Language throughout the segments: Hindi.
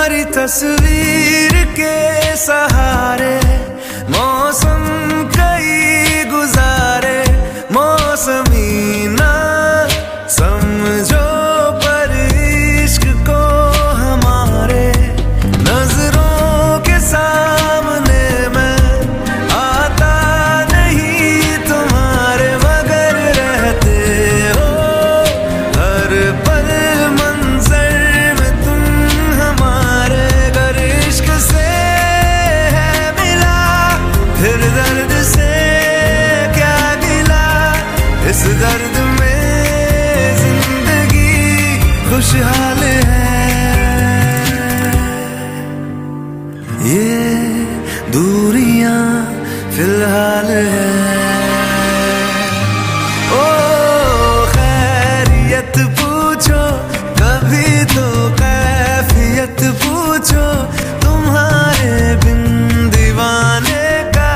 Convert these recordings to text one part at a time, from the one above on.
तुम्हारी तस्वीर के सहारे मौसम कई गुजारे, मौसमी ना समझो पर इश्क को हमारे, नजरों के सामने मैं आता नहीं तुम्हारे, मगर रहते हो हर पल मंजर में तुम हमारे। अगर इश्क से है मिला फिर दर्द से क्या गिला, इस दर्द में जिंदगी खुशहाल है। ये दूरियां फिलहाल है। ओ खैरियत पूछो कभी तो कैफियत पूछो, तुम्हारे बिन दीवाने का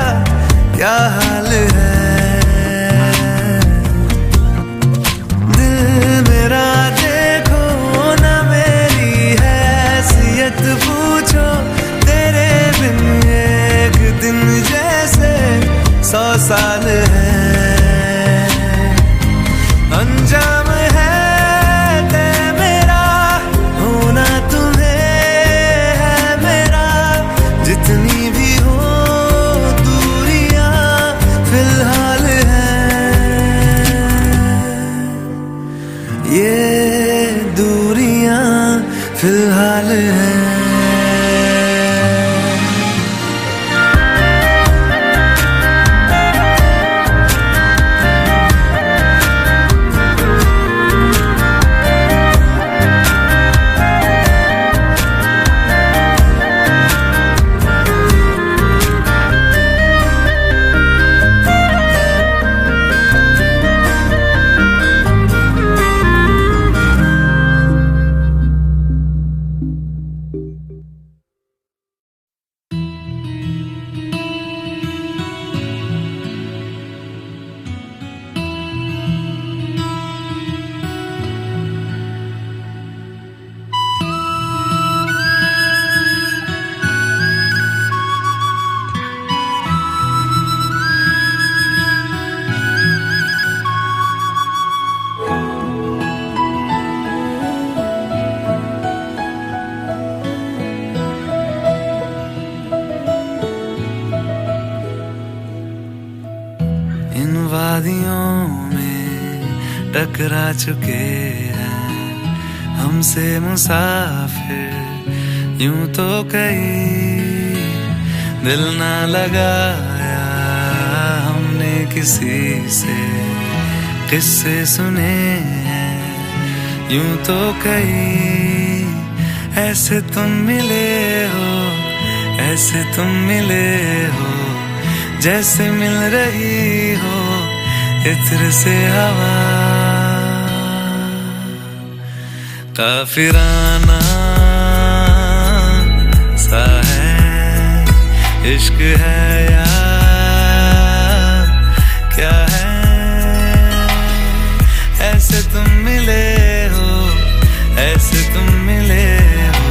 क्या हाल है। दिल मेरा देखो ना मेरी हैसियत पूछो, तेरे बिन एक दिन जैसे 100 साल है। अंजाम है तय मेरा होना तुम्हें है मेरा, जितनी भी हो दूरियां फिलहाल है। ये दूरियां फिलहाल है। इन वादियों में टकरा चुके हैं हमसे मुसाफिर, यूं तो कहीं दिल ना लगाया हमने किसी से, किस्से सुने हैं यूं तो कहीं। ऐसे तुम मिले हो, ऐसे तुम मिले हो, जैसे मिल रही हो इत्र से हवा। काफिराना सा है इश्क है या क्या है। ऐसे तुम मिले हो, ऐसे तुम मिले हो,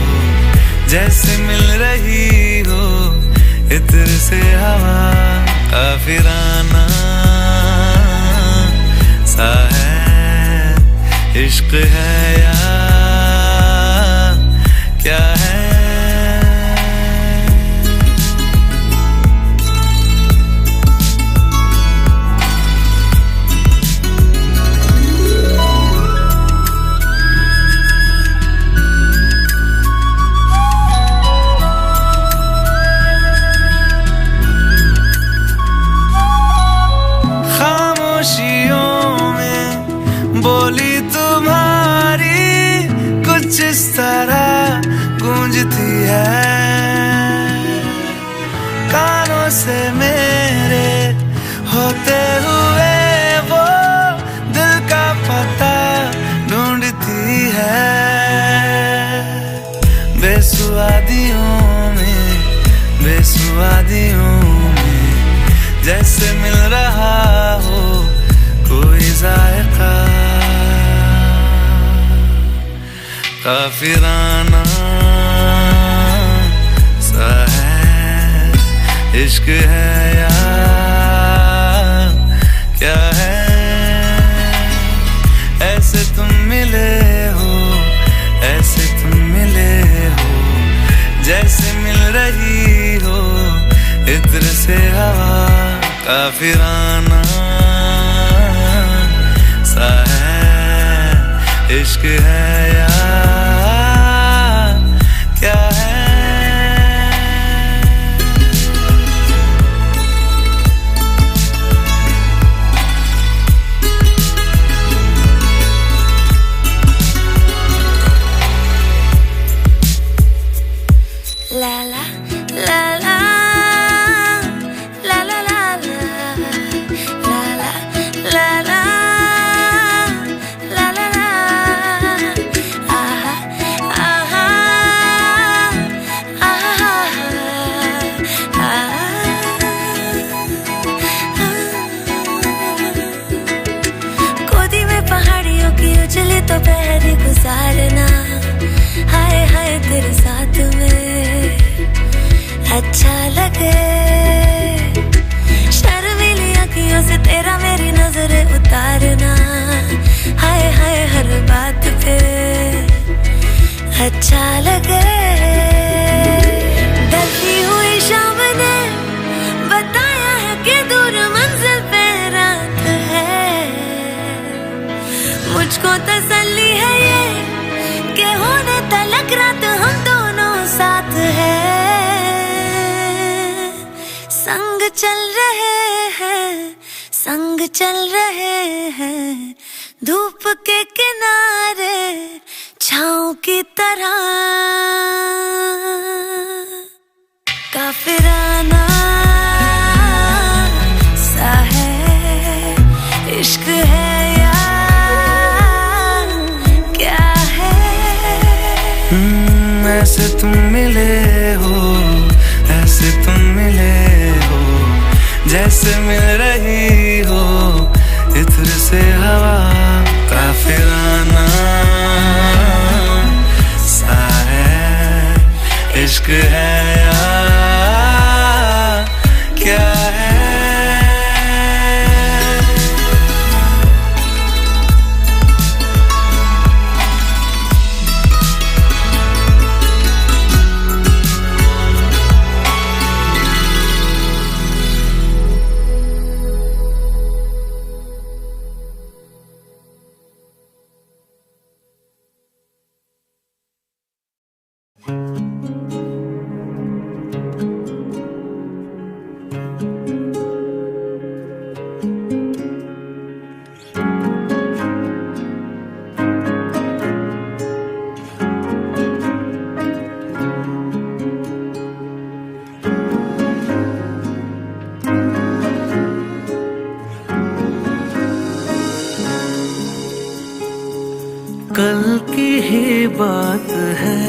जैसे मिल रही हो इत्र से हवा। काफिराना सा है इश्क है या क्या है। बोली तुम्हारी कुछ इस तरह गूंजती है, कानों से मेरे होते हुए वो दिल का पता ढूंढती है। बेसुआदियों में, बेसुआदियों में जैसे मिल रहा हो कोई जायका। काफिराना इश्क है या क्या है? ऐसे तुम मिले हो, ऐसे तुम मिले हो, जैसे मिल रही हो इत्र से हवा, काफिराना सा है। इश्क है या क्या है? La la la la la la la la la la la la la la la aha aha aha गोदी में पहाड़ियों की उजली तो पहरी गुजारना, हाय हाय तेरे साथ में अच्छा लगे। शर्मीली आँखियों से तेरा मेरी नजरें उतारना, हाय हाय हर बात पे अच्छा लगे। ढलती हुई शाम ने बताया है कि दूर मंजिल पे रात है, मुझको तसल्ली है ये कि होने तलक रात हम दोनों साथ है। संग चल रहे हैं, संग चल रहे हैं, धूप के किनारे छाँव की तरह, काफिराना सा है। इश्क है या क्या है? ऐसे तुम मिले हो, ऐसे तुम मिले हो, जैसे मिल रही हो इत्र से हवा, काफिराना सा है। इश्क है या क्या है? कल की ही बात है,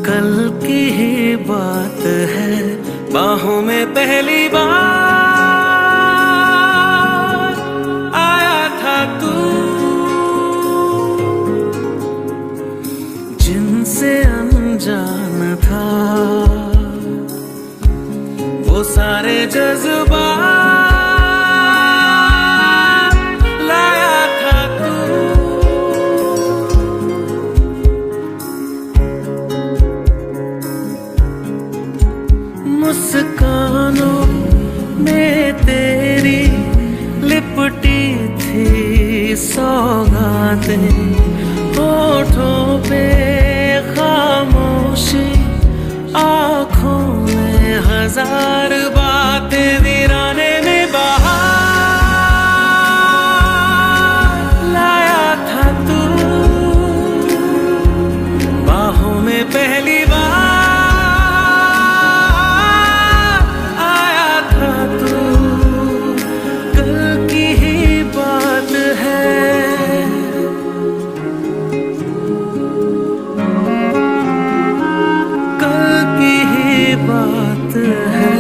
कल की ही बात है, बाहों में पहली बार आया था तू, जिनसे अनजान था वो सारे जज्बात लाया था तू। मुस्कानों में तेरी लिपटी थी सौगातें, होठों पे खामोशी, आँखों में हजार बातें, वीराने में बहार लाया था तू, बाहों में पहली बार आया था तू। कल की ही बात है, कल की ही बात है।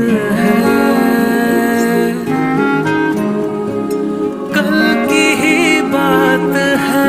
है, कल की ही बात है।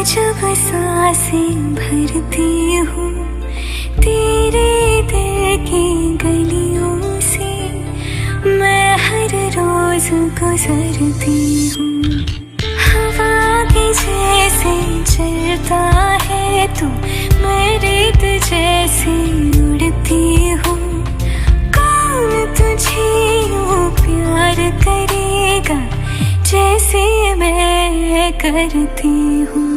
जब सांसें भरती हूँ तेरे दिल की गलियों से, मैं हर रोज गुजरती हूँ। हवा की जैसे चलता है तू, मैं रेत जैसे उड़ती हूँ। कौन तुझे यूँ प्यार करेगा जैसे मैं करती हूँ।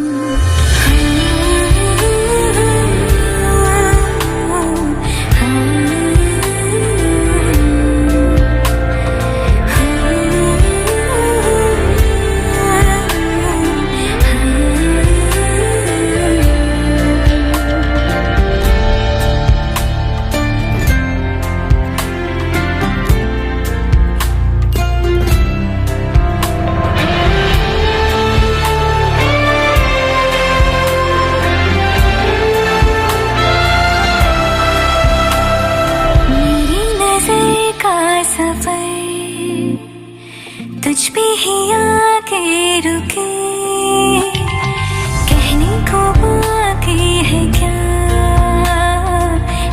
तुझ पे ही आके रुके, कहने को बाकी है क्या,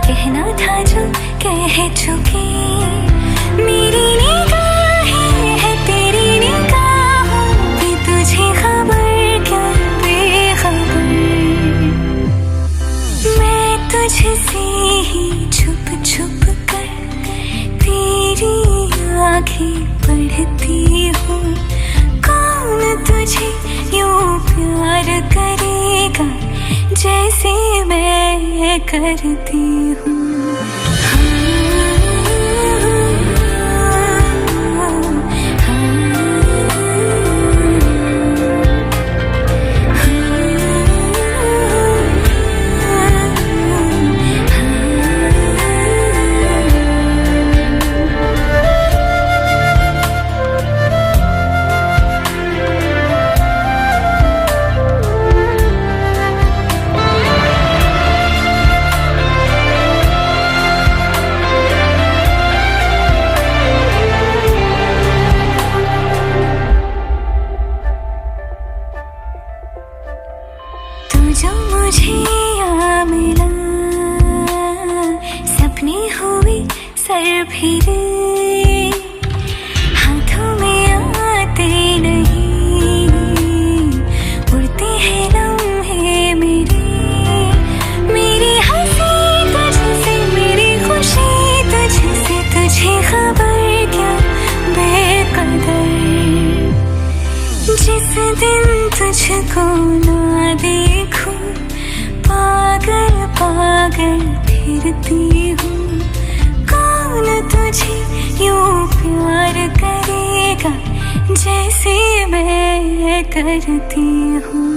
कहना था जो कह चुके। मेरी निगाहें है तेरी निगाहों पे, तुझे खबर क्या बेखबर। मैं तुझसे ही छुप छुप कर तेरी आँखें पढ़ती हूँ। कौन तुझे यूँ प्यार करेगा जैसे मैं करती हूँ। जो मुझे यहाँ मिला, सपने हुए सर फिरे, हाथों में आते नहीं, उड़ते हैं लम्हे मेरे। मेरी हंसी तुझसे, मेरी खुशी तुझसे, तुझे खबर क्या बेकदर। जिस दिन तुझको ना देखूं, पागल पागल फिरती हूँ। कौन तुझे यूँ प्यार करेगा जैसे मैं करती हूँ।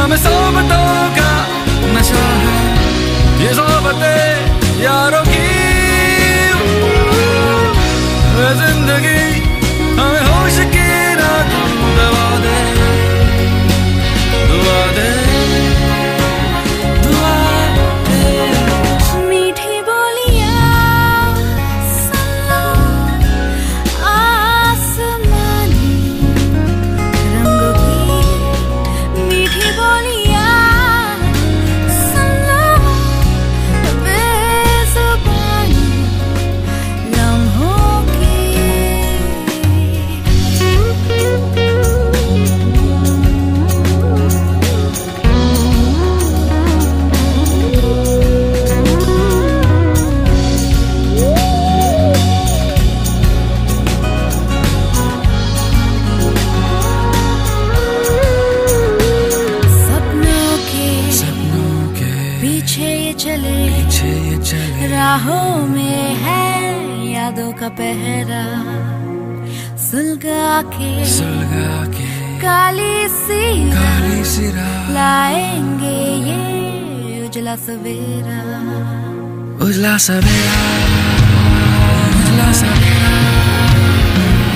हमें सोबतों का नशा है, ये सोबतें यारों की। जिंदगी हमें होश की ना तू दवा दे, दुआ दे, दुआ दे। मीठी बोलियां सुन लो, आसमानी रंगों की। मीठी बोलियां सुन लो, बेज़ुबानी लम्हों की। सपनों के पीछे ये चले, राहों में है यादों का पहरा। सुलगा के काली सी रात लाएंगे ये उजला सवेरा। उजला सवेरा, उजला सवेरा,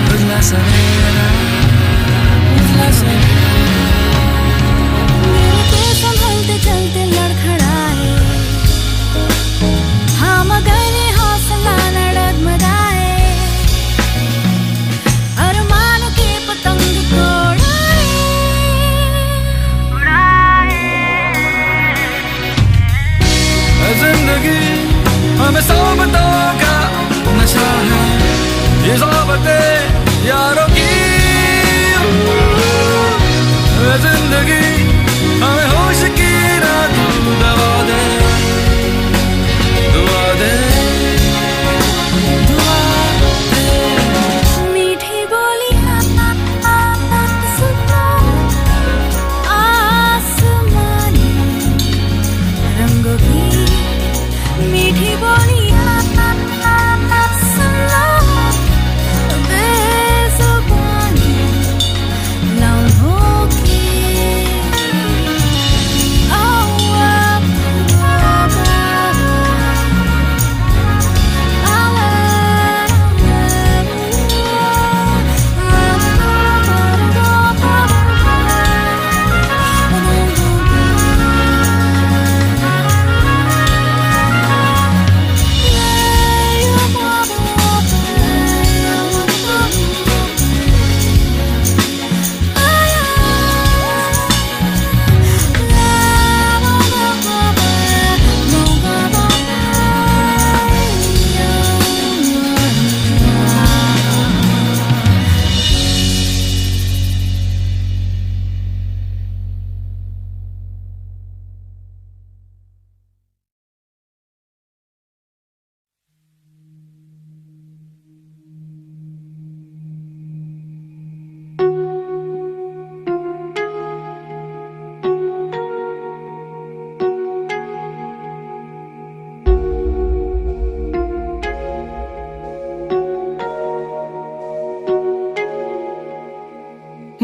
उजला सवेरा, उजला सवेरा। मेरे के संभलते चलते लड़खड़ाए, हाँ मगर हौसला न डगमगाए। अरमानों के पतंग को जिंदगी हमें सोबतों का नशा है, ये सोबतें यारों की। जिंदगी हमें होश की ना तू दवा दे, दुआ दे, दुआ दे। मीठी बोलियां सुन लो, आसमानी रंगों की। मीठी बोलियां सुन लो, बेज़ुबानी लम्हों की।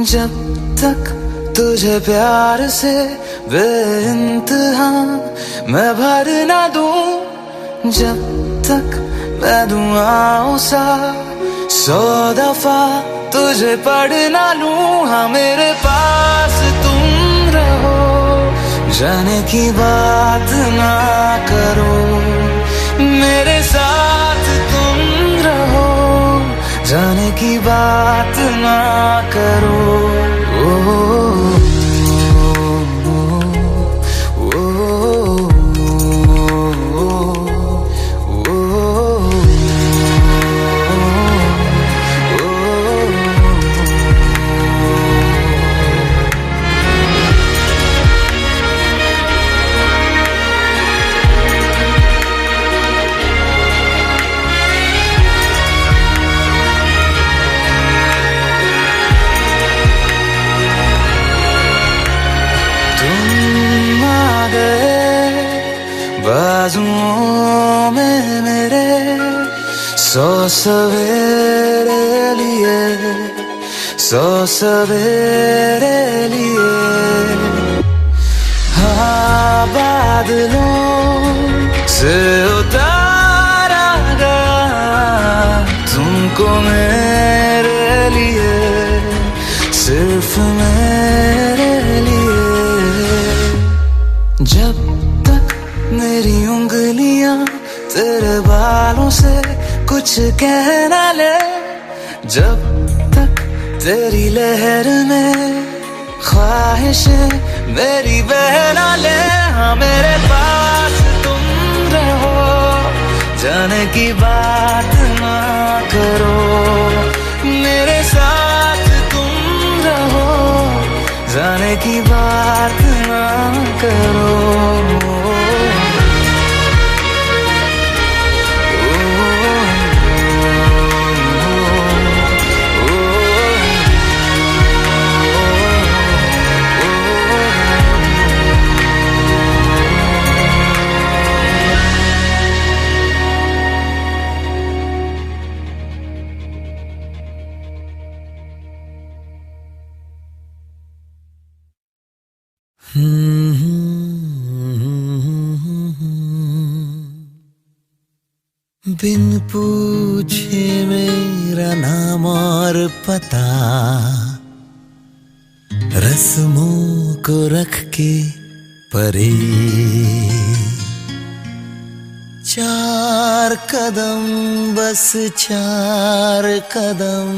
जब तक तुझे प्यार से बेइंतहा मैं भर ना दूं, जब तक मैं दुआओं सा 100 दफा तुझे पढ़ ना लूं। हाँ मेरे पास तुम रहो, जाने की बात ना करो। मेरे साथ तुम रहो, जाने की बात ना करो। बाजुओं में मेरे 100 सवेरे लिए, 100 सवेरे लिए। बादलों से उतारा गया तुमको मेरे लिए, सिर्फ मेरे लिए। जब तक मेरी उंगलियां तेरे बालों से कुछ कह ना ले, जब तक तेरी लहर में ख्वाहिशें मेरी बह ना ले। हाँ मेरे पास तुम रहो, जाने की बात ना करो, मेरे साथ तुम रहो, जाने की बात ना करो। बिन पूछे मेरा नाम और पता, रस्मों को रख के परे, 4 कदम बस 4 कदम,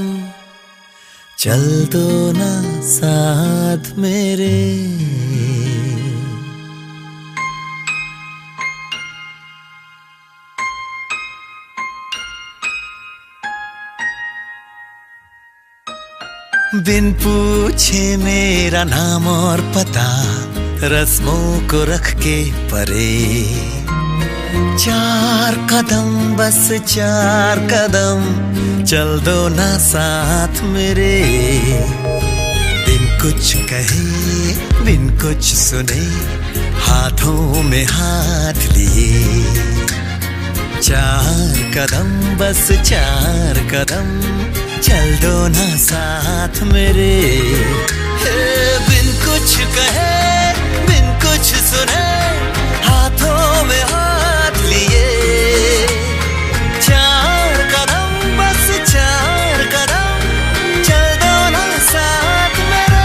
चल दो ना साथ मेरे। बिन पूछे मेरा नाम और पता, रस्मों को रख के परे, 4 कदम बस 4 कदम, चल दो ना साथ मेरे। बिन कुछ कहे बिन कुछ सुने, हाथों में हाथ लिए, 4 कदम बस 4 कदम, चल दो ना साथ मेरे। बिन कुछ कहे बिन कुछ सुने, हाथों में हाथ लिए, 4 कदम बस 4 कदम, चल दो ना साथ मेरे।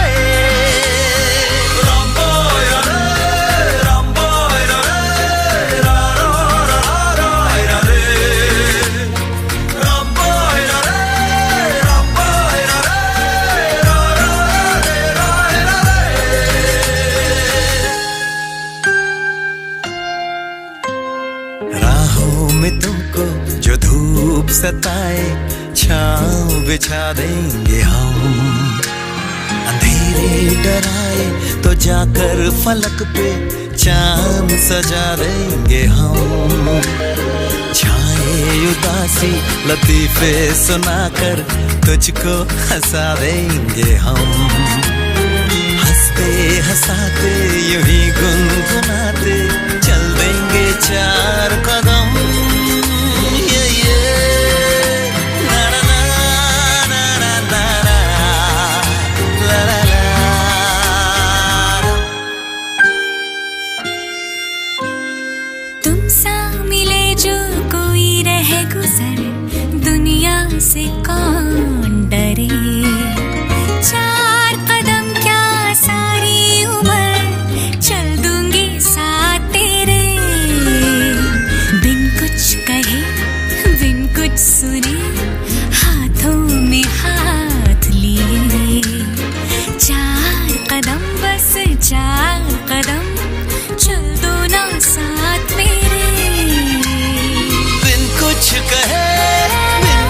तुमको जो धूप सताए, छाँव बिछा देंगे हम, अंधेरे डराए तो जाकर फलक पे चांद सजा देंगे हम। छाए उदासी लतीफे सुनाकर तुझको हंसा देंगे हम, हंसते हंसाते यूं ही गुनगुनाते चल देंगे 4 कदम। से कौन डरे, 4 कदम क्या सारी उम्र, चल दूंगी साथ तेरे। बिन कुछ कहे बिन कुछ सुने, हाथों में हाथ लिए, 4 कदम बस 4 कदम, चल दो ना साथ मेरे। बिन कुछ कहे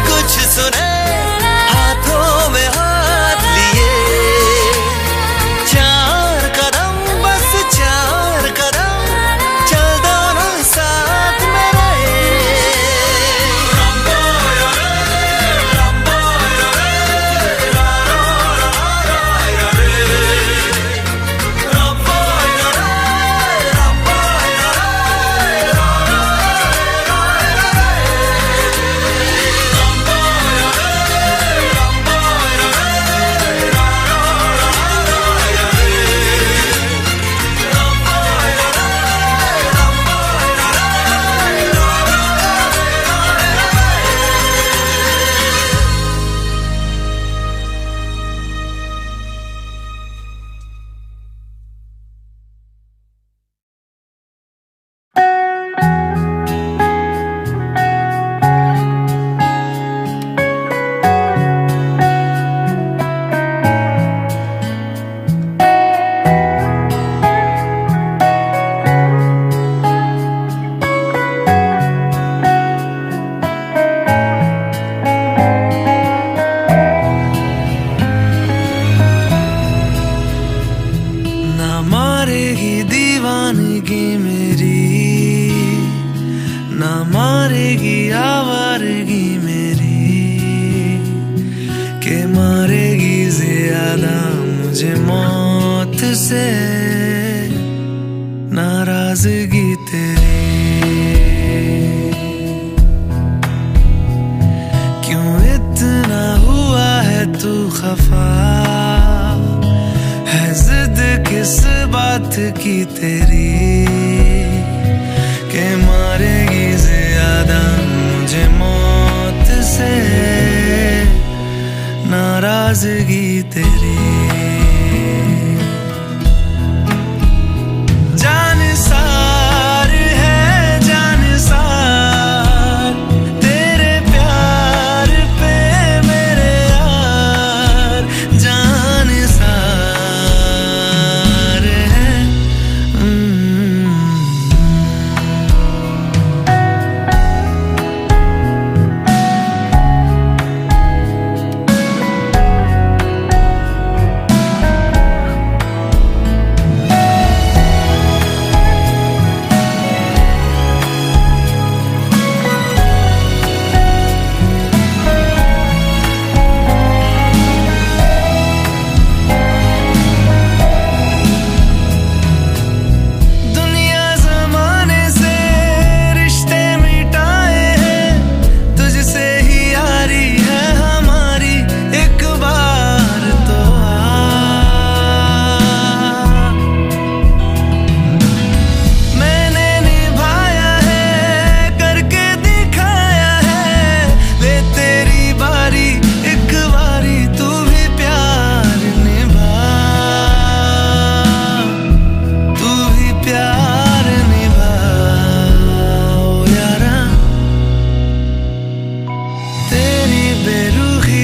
कुछ सुने, हाथों में हाथ लिए, 4 कदम बस 4 कदम, चल दो ना साथ मेरे। मारेगी दीवानगी मेरी, ना मारेगी आवारगी मेरी, के मारेगी ज्यादा मुझे मौत से नाराजगी तेरी। क्यों इतना हुआ है तू खफा, है जिद किस बात की तेरी, के मारेगी ज्यादा मुझे मौत से नाराजगी तेरी। जान सार है जान सार, तेरे प्यार पे मेरे यार जान सार है।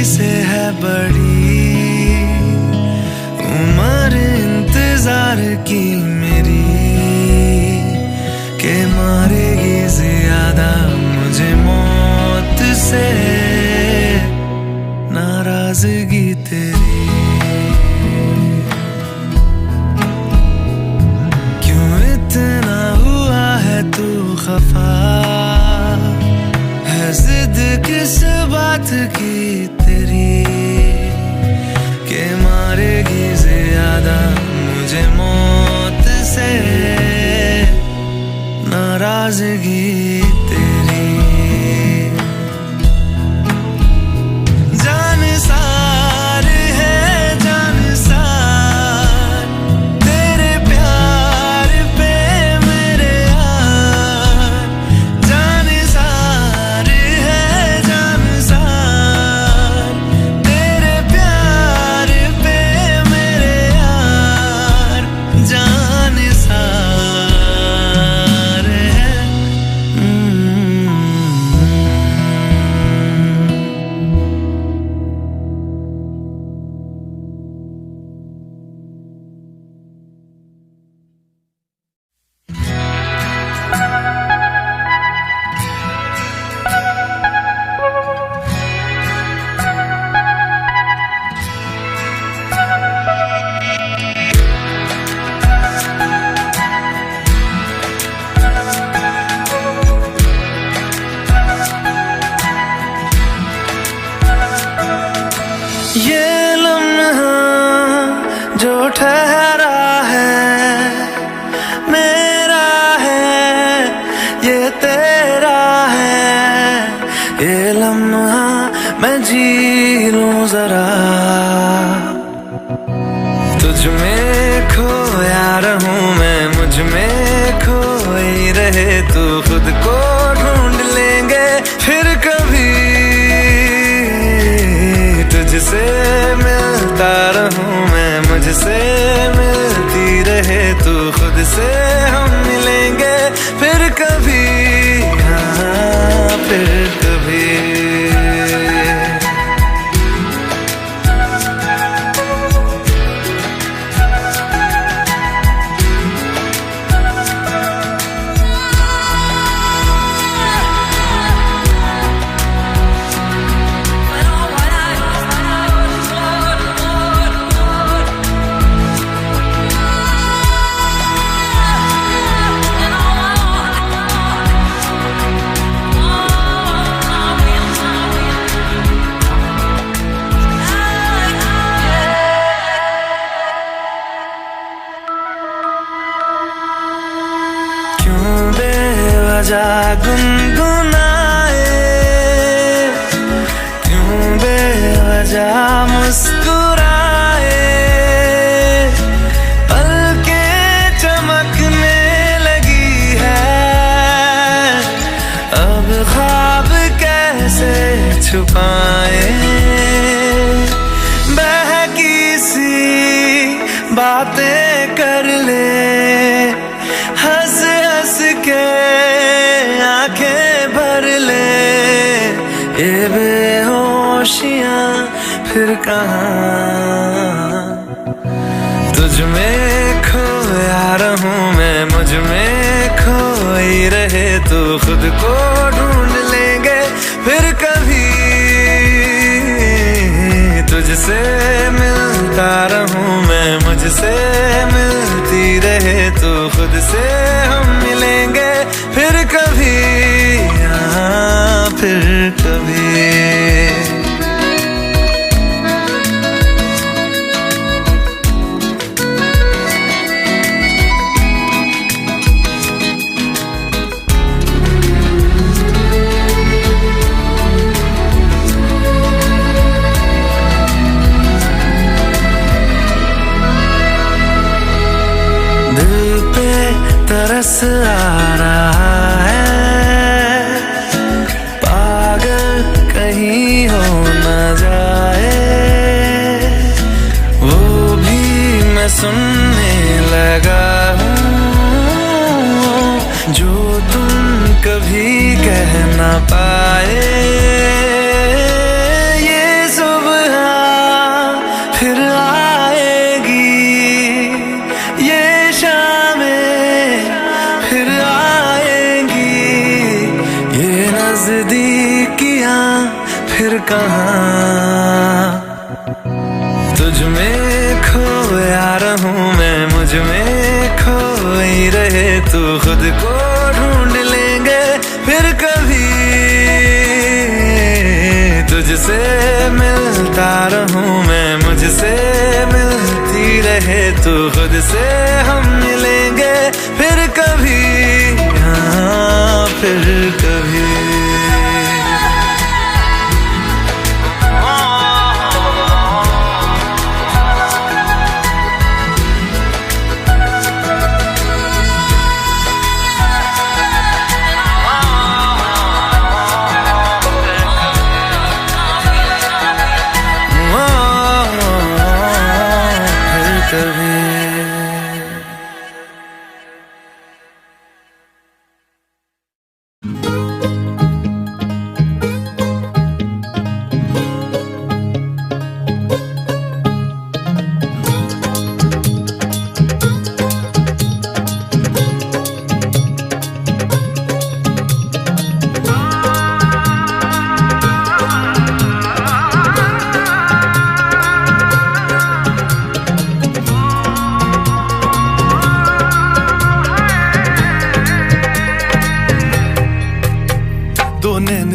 से है बड़ी उम्र इंतजार की मेरी, के मारेगी ज्यादा मुझे मौत से नाराजगी तेरी। क्यों इतना हुआ है तू खफा, है जिद किस बात की तेरी, के मारेगी ज्यादा मुझे मौत से नाराजगी तेरी। जान सार है जान सार, तेरे प्यार पे मेरे यार जान सार है जान सार, तेरे प्यार पे मेरे यार जान सार है। ये लम्हा जो ठहरा है मेरा है, ये तेरा है, ये लम्हा मैं जी लूं जरा, तुझ में खोया रहूं मैं, मुझ में खोई रहे तू, खुद को ढूंढ लेंगे फिर कभी, तुझसे मिलता रहूं मैं, मुझसे मिलती रहे तू, खुद से हम मिलेंगे फिर कभी, हाँ फिर कभी। क्यों बेवजह गुनगुनाए, क्यों बेवजह मुस्कुराए, पलकें चमकने लगी है, अब ख्वाब कैसे छुपाए, बहकी सी बातें कर ले, हंस हंस के आंखें भर ले, ये बेहोशियां फिर कहाँ। तुझ में खोया रहूं मैं, मुझ में खोई रहे तू, खुद को ढूंढ लेंगे फिर कभी, तुझसे मिलता रहूं मैं, मुझसे मिलती रहे तू, खुद से हम मिलेंगे फिर कभी, हाँ फिर कभी। दिल पे तरस आ रहा है, पागल कहीं हो न जाए, वो भी मैं सुनने लगा हूँ, जो तुम कभी कह न पाए, ये सुबह फिर आएगी, ये शामें फिर आएंगी, ये नजदीकियां फिर कहाँ। तुझ में खोया रहूं मैं, मुझ में खोई रहे तू, खुद को ढूंढ लेंगे फिर कभी, तुझसे मिलता रहूं मैं, मुझसे मिलती रहे तू, खुद से हम मिलेंगे फिर कभी, हाँ फिर कभी।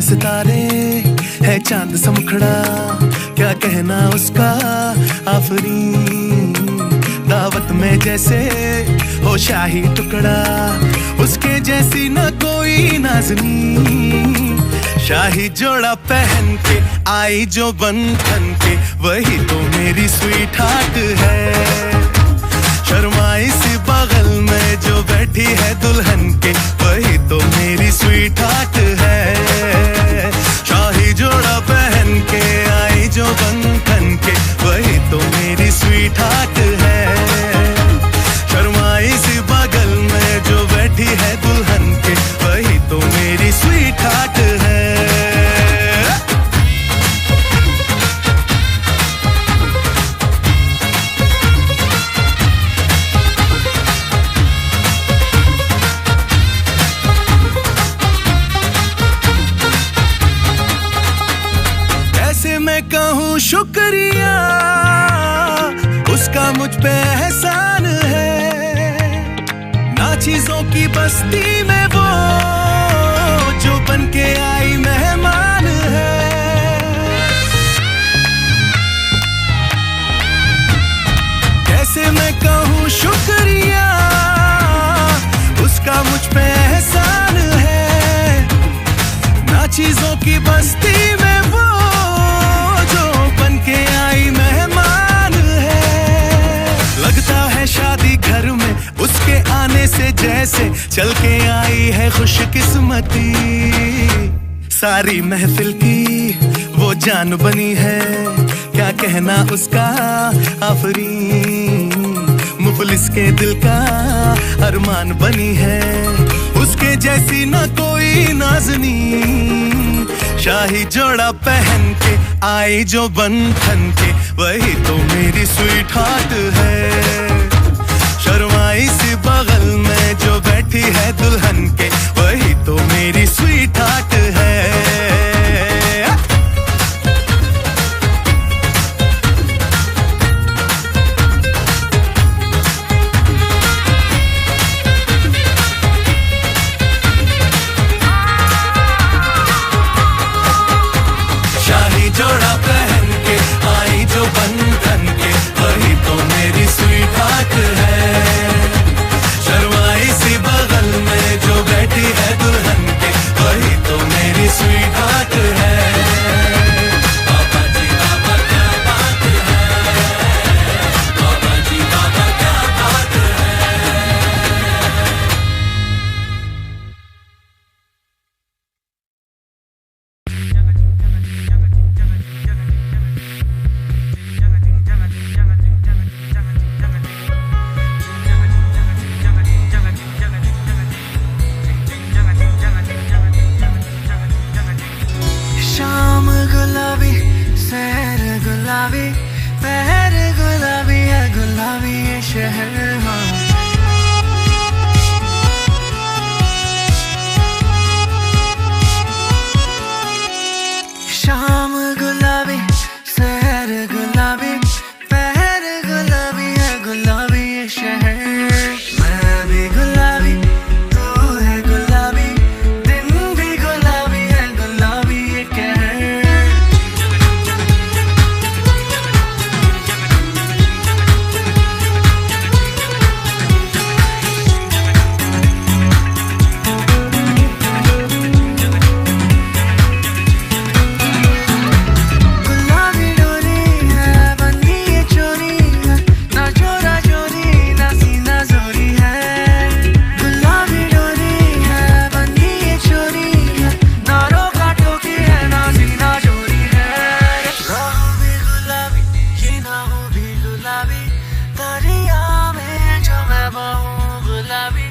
सितारे है चांद सा मुखड़ा, क्या कहना उसका आफरीन, दावत में जैसे हो शाही टुकड़ा, उसके जैसी न कोई नाज़नीन, शाही जोड़ा पहन के आई जो बंधन के, वही तो मेरी स्वीट हार्ट है, शर्माई सी बगल में जो बैठी है दुल्हन के, वही तो मेरी स्वीट हार्ट है, शाही जोड़ा पहन के आई जो बंधन के, वही तो मेरी स्वीट हार्ट है, शर्माई सी बगल में जो बैठी है दुल्हन के, वही तो मेरी स्वीट हार्ट है। मैं कहूँ शुक्रिया, उसका मुझ पे एहसान है, ना चीजों की बस्ती में वो जो बन के आई मेहमान है, कैसे मैं कहूँ शुक्रिया, उसका मुझ पे आने से जैसे चल के आई है खुशकिस्मती। सारी महफिल की वो जान बनी है, क्या कहना उसका आफरीन। मुफलिस के दिल का अरमान बनी है, उसके जैसी ना कोई नाज़नी। शाही जोड़ा पहन के आई जो बंधन के, वही तो मेरी स्वीट हार्ट है। शर्माई सी बगल में जो बैठी है दुल्हन के, वही तो मेरी स्वीट हार्ट है। जोड़ा पहन के आई जो बंधन के, वही तो मेरी स्वीट हार्ट है। शर्माई सी बगल में जो बैठी है दुल्हन के, वही तो मेरी स्वीट हार्ट है। बाबा जी बाबा क्या बात है, बाबा जी बाबा क्या बात है। शाम गुलाबी सैर गुलाबी पहर गुलाबी है, गुलाबी ये शहर। हाँ शाम गुलाबी सैर गुलाबी पहर गुलाबी है, गुलाबी ये शहर। मैं भी गुलाबी तू है गुलाबी, दिन भी गुलाबी है, गुलाबी ये कहर। गुलाबी डोरी है बंदी ये चोरी है, ना चोरा चोरी ना सीना जोरी है। गुलाबी डोरी है बंदी ये चोरी है, ना रोका टोकी है ना सीना चोरी है। राहों भी गुलाबी ये ना हो भी गुलाबी, दरिया में जो मैं बहूं गुलाबी।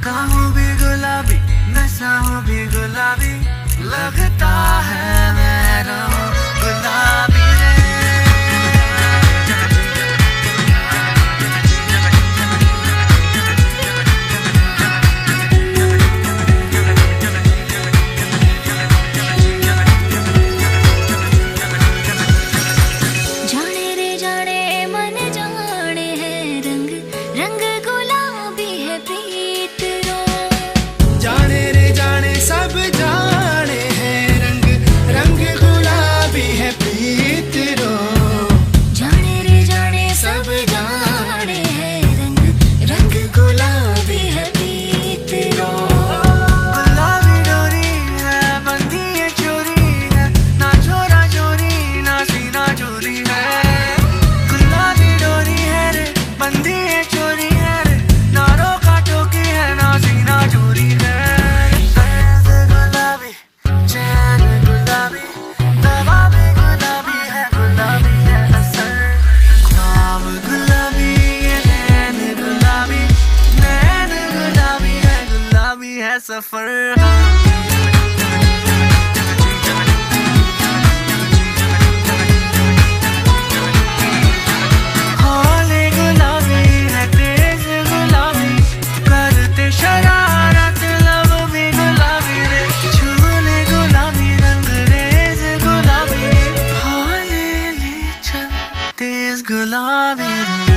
कहूँ भी गुलाबी नशा हो भी गुलाबी, लगता है मैं रहूं गुलाबी रे। जाने रे जाने मन जाने है रंग, रंग गुलाबी है प्रीत रो। जाने रे जाने सब जाने हैं रंग, रंग गुलाबी है प्रीत रो। जाने रे जाने सब जाने है रंग, रंग गुलाबी है प्रीत रो। गुलाबी डोरी है बंदी ये चोरी है, ना चोरा चोरी ना सीना चोरी है। गुलाबी डोरी है रे बंदी ये चोरी है रे, ना रोका टोकी है ना सीना चोरी है। दर्द गुलाबी चैन गुलाबी, दवा भी गुलाबी है असर। ख्वाब गुलाबी ये नैन गुलाबी, नैन गुलाबी है सफर। हौले गुलाबी है तेज गुलाबी, करते शरारत लब भी गुलाबी रे। झूले गुलाबी रंग रेज गुलाबी, हौले ले चल तेज गुलाबी रे।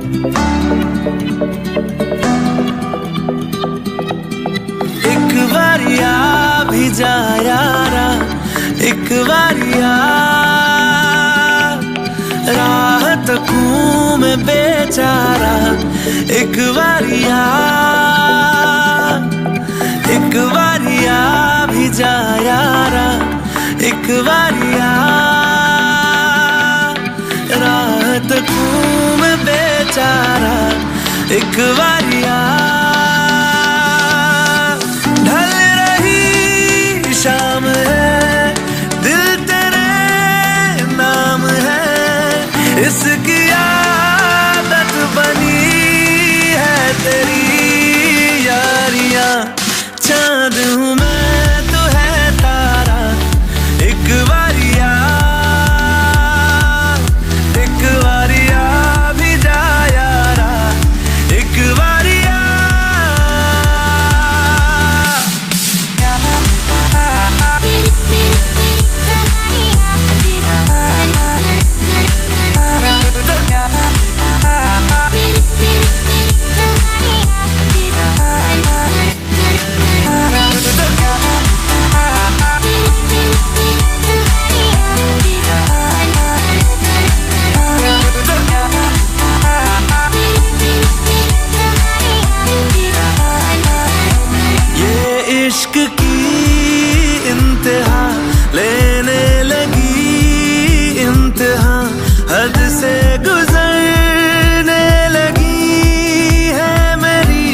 एक बारी आ भी जा यारा, एक बारी आ, राह तकूं मैं बेचारा, एक बारी आ, एक बारी आ भी जा यारा, एक बारी आ, राह तकूं मैं बेचारा, एक बारी आ। ढल रही शाम है, दिल तेरे नाम है, इसकी आदत बनी है तेरी यारियां। चांद हूँ मैं तो है तारा, एक बारी आ, एक बारी आ भी जा यारा, एक बारी आ। इश्क की इंतहा लेने लगी इंतहा, हद से गुजरने लगी है मेरी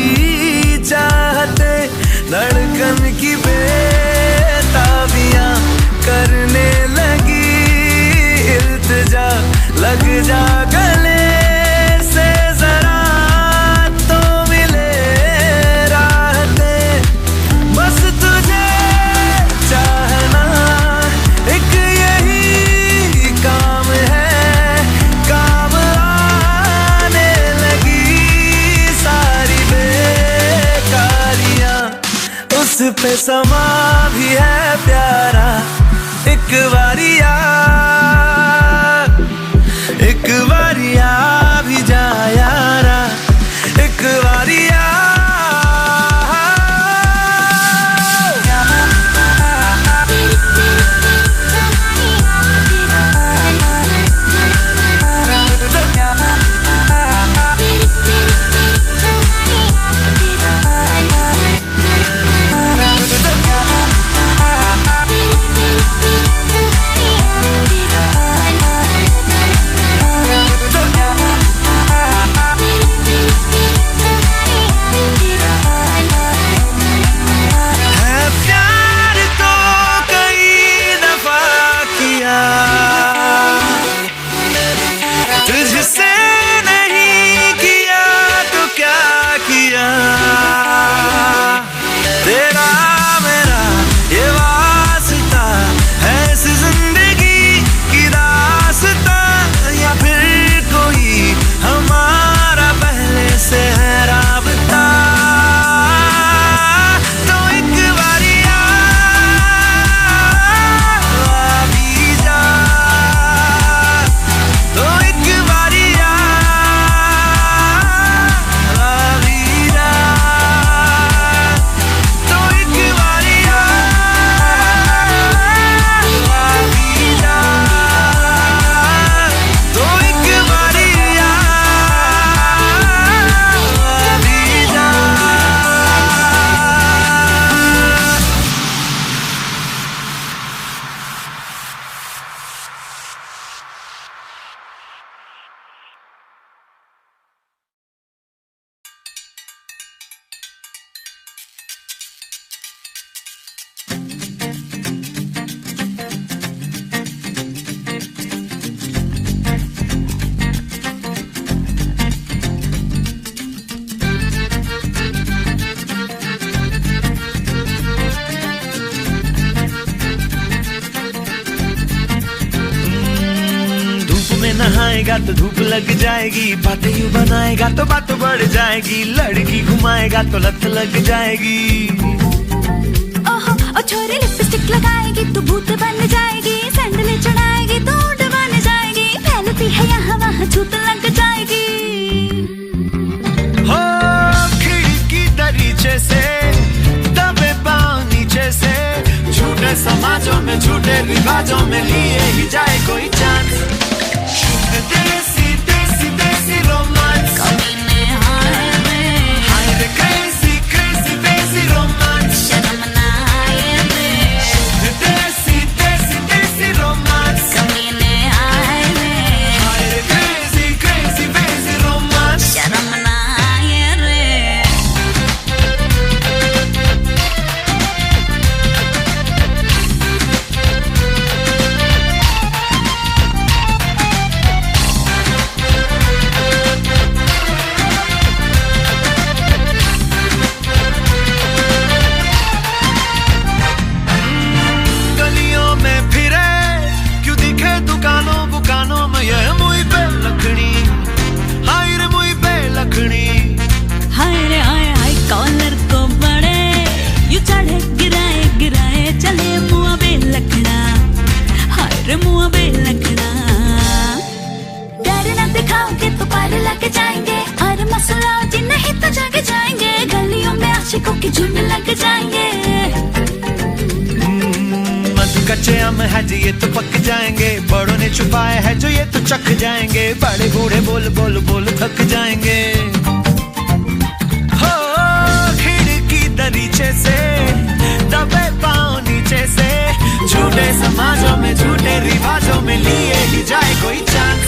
चाहते, धड़कन की बेताबियां करने लगी इल्तिजा, लग जा गले से जरा तो मिले राहते, बस तुझे चाहना एक यही काम है, काम आने लगी सारी बेकारियां, उस पे समा भी है प्यारा, एक बारी आ, एक बारी आ भी जा यारा, एक बारी आ। तुझसे नहीं किया तो क्या किया, तेरा मेरा ये वास्ता है इस जिंदगी की रास्ता, या फिर कोई हमारा पहले से है राबता, तो एक बारी आ भी जा, तो एक बारी आ भी जा, तो एक बारी आ भी जा, तो एक बारी आ भी जा। नहाएगा तो धूप लग जाएगी, बातें यूं बनाएगा तो बात बढ़ जाएगी, लड़की घुमाएगा तो लत लग जाएगी। ओहो ओ छोरी लिपस्टिक लगाएगी तो भूत बन जाएगी, सैंडल चढ़ाएगी तो ऊंट बन जाएगी, फैलती है यहाँ वहाँ छूत लग जाएगी। समाजों में झूठे रिवाजों में लिए ही जाए कोई चांस। शुद्ध देसी देसी देसी रोमांस, कमीने हाय रे, हाय रे क्रेजी क्रेजी देसी रोमांस, शर्म ना आए रे, शुद्ध देसी देसी देसी रोमांस, कमीने हाय रे, हाय रे क्रेजी क्रेजी देसी रोमांस। शर्म ना आए रे। गलियों में फिरे क्यों दिखे दुकानों बुकानों में ये मुई पे लखनी, हाय रे मुई पे लखनी। हाय रे हाय हाय कॉलर को बड़े यू चढ़े गिराए गिराए चले मुआ बे लखड़ा, हाय रे मुआ बे लखड़ा। डर न दिखाओगे तो पार लग जाएंगे, और मसला जी नहीं तो जाके जाएंगे, गलियों में आशिकों की झुंड लग जाएंगे। मधु कच्चे आम है जी ये तो पक जाएंगे, बड़ों ने छुपाया है जो ये तो चख जाएंगे, बड़े बूढ़े बोल बोल बोल थक जाएंगे। हो खिड़की दरीचे से दबे पाँव नीचे से, झूठे समाजों में झूठे रिवाजों में लिए ही जाए कोई चांस।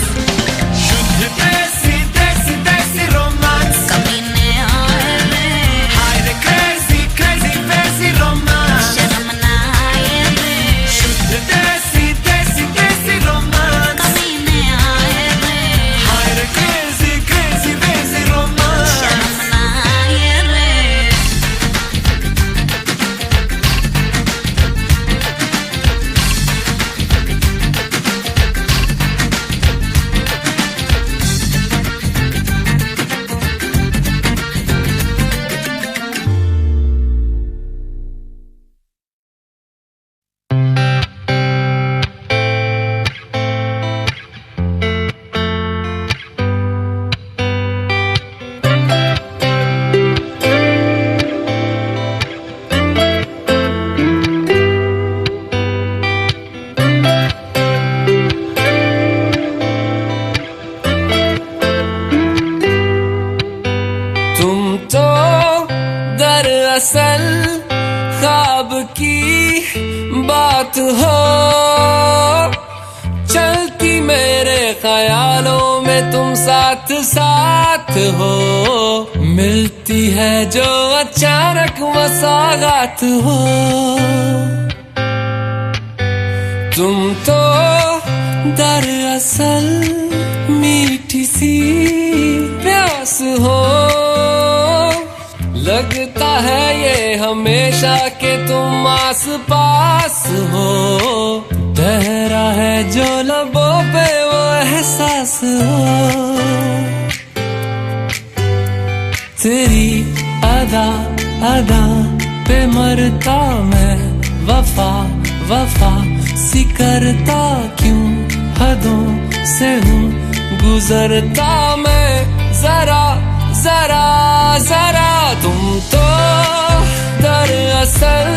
शुद्ध देसी देसी देसी रोमांस, कमीने हाय रे, हाय रे क्रेजी क्रेजी देसी रोमांस, शर्म ना आए रे, शुद्ध देसी देसी देसी रोमांस, कमीने हाय रे, हाय रे क्रेजी क्रेजी देसी रोमांस। शर्म ना आए रे। तुम तो दरअसल ख्वाब की बात हो, चलती मेरे ख्यालों में तुम साथ साथ हो, मिलती है जो अचानक मसागात हो। तुम तो दरअसल मीठी सी प्यास हो, लगता है ये हमेशा के तुम आस पास हो, ठहरा है जो लबों पे वो एहसास हो। तेरी अदा अदा पे मरता मैं, वफा वफा सी करता क्यों, हदों से हूँ गुजरता मैं, जरा जरा जरा। तुम तो दरअसल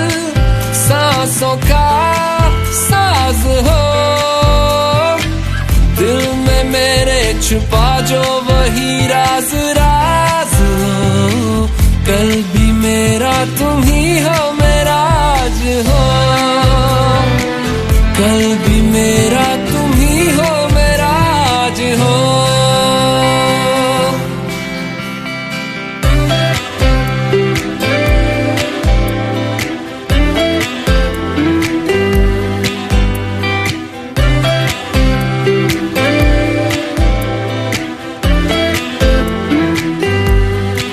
सांसों का साज हो, दिल में मेरे छुपा जो वही राज राज हो, कल भी मेरा तुम ही हो मेरा आज हो, कल भी मेरा तुम ही हो मेरा आज हो।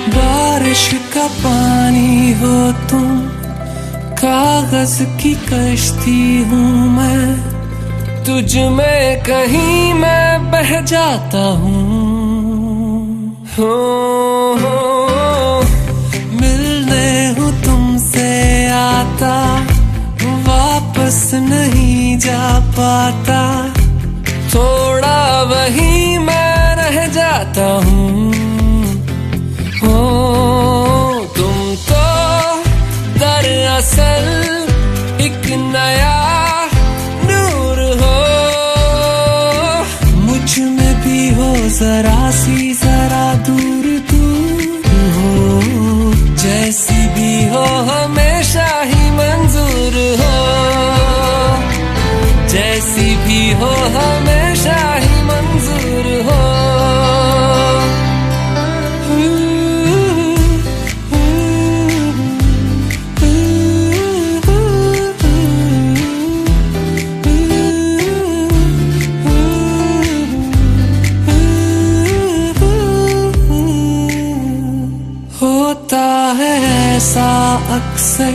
बारिश का पानी हो तुम, कागज की कश्ती हूँ मैं, तुझ में कहीं मैं बह जाता हूँ। मिलने हूँ तुमसे आता, वापस नहीं जा पाता, थोड़ा वहीं मैं रह जाता हूँ। तुम तो दरअसल एक नया ऐसा अक्सर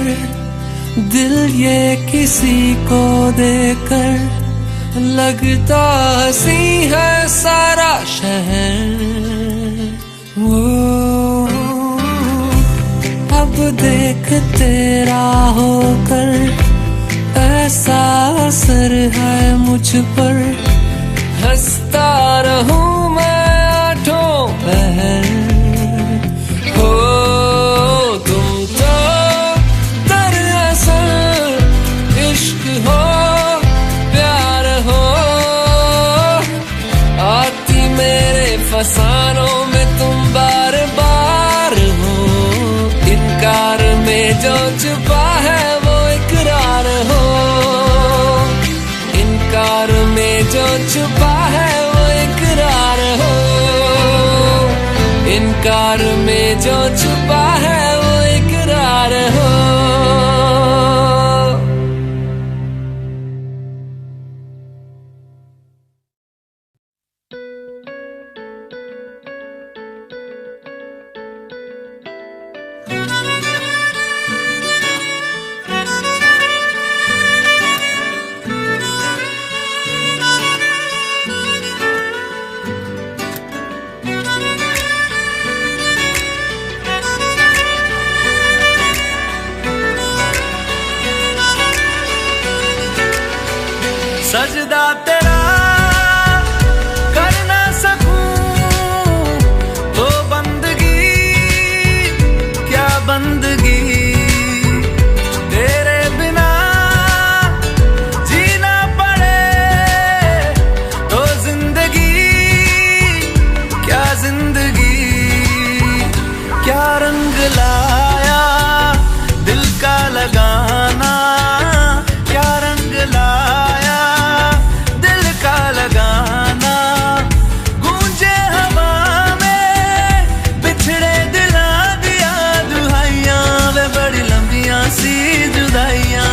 दिल ये किसी को देकर लगता हंसी है सारा शहर। वो अब देख तेरा होकर ऐसा असर है मुझ पर, हंसता रहूं मैं आठों पहर। हो तुम तो दरअसल इश्क हो प्यार हो, आती मेरे फसानों में तुम बार बार हो। इनकार में जो छुपा है वो इकरार हो, इनकार में जो छुपा है वो इकरार हो, इनकार में जो छुपा है वो इकरार हो। सजदा तेरा कर ना सकूं तो बंदगी क्या बंदगी, तेरे बिना जीना पड़े तो जिंदगी क्या जिंदगी। क्या रंग लाया दिल का लगाना, क्या रंग लाया दिल का लगाना। गूंजे हवा में बिछड़े दिला दिया दुहाइयां, वे बड़ी लंबियां सी जुदाइयां।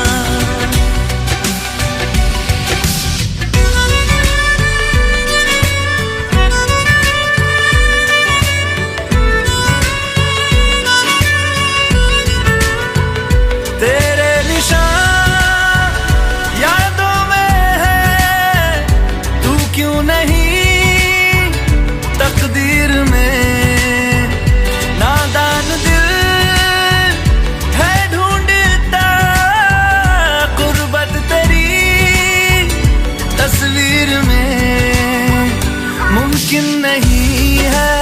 तेरे निशान यादों में है, तू क्यों नहीं तकदीर में। नादान दिल है ढूंढता गुर्बत तेरी तस्वीर में। मुमकिन नहीं है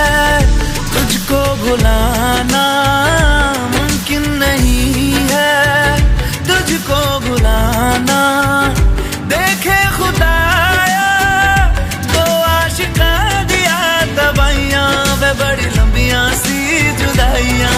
तुझको भुलाना, मुमकिन नहीं है तुझको भुलाना। देखे खुदाया तो आशिका दिया तबाइयां, वे बड़ी लंबियां सी जुदाइयां।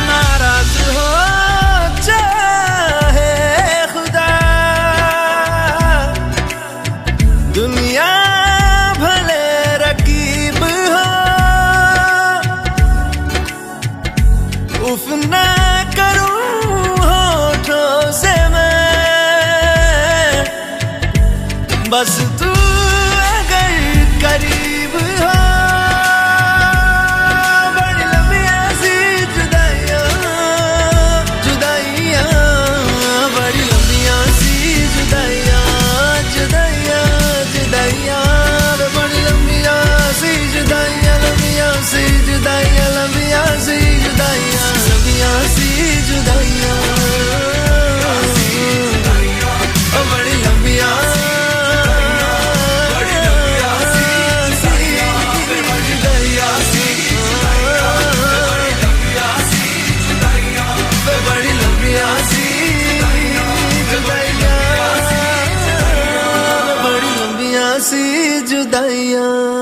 नाराज हो चाहे खुदा, दुनिया भले रकीब हो, उफ ना करूं होठों से मैं, बस तू अगर करीब हो। बड़ी लंबियां सी जुदाइयां जुदाइयां, बड़ी लंबियां सी जुदाइयां जुदाइयां जुदाइयां, बड़ी लंबियां सी जुदाइयां लंबियां सी जुदाइयां लंबियां सी जुदाइयां लंबियां सी जुदाइयां। बड़ी लंबियां बड़ी लंबियां सी जुदाइयां। सी जुदाइयां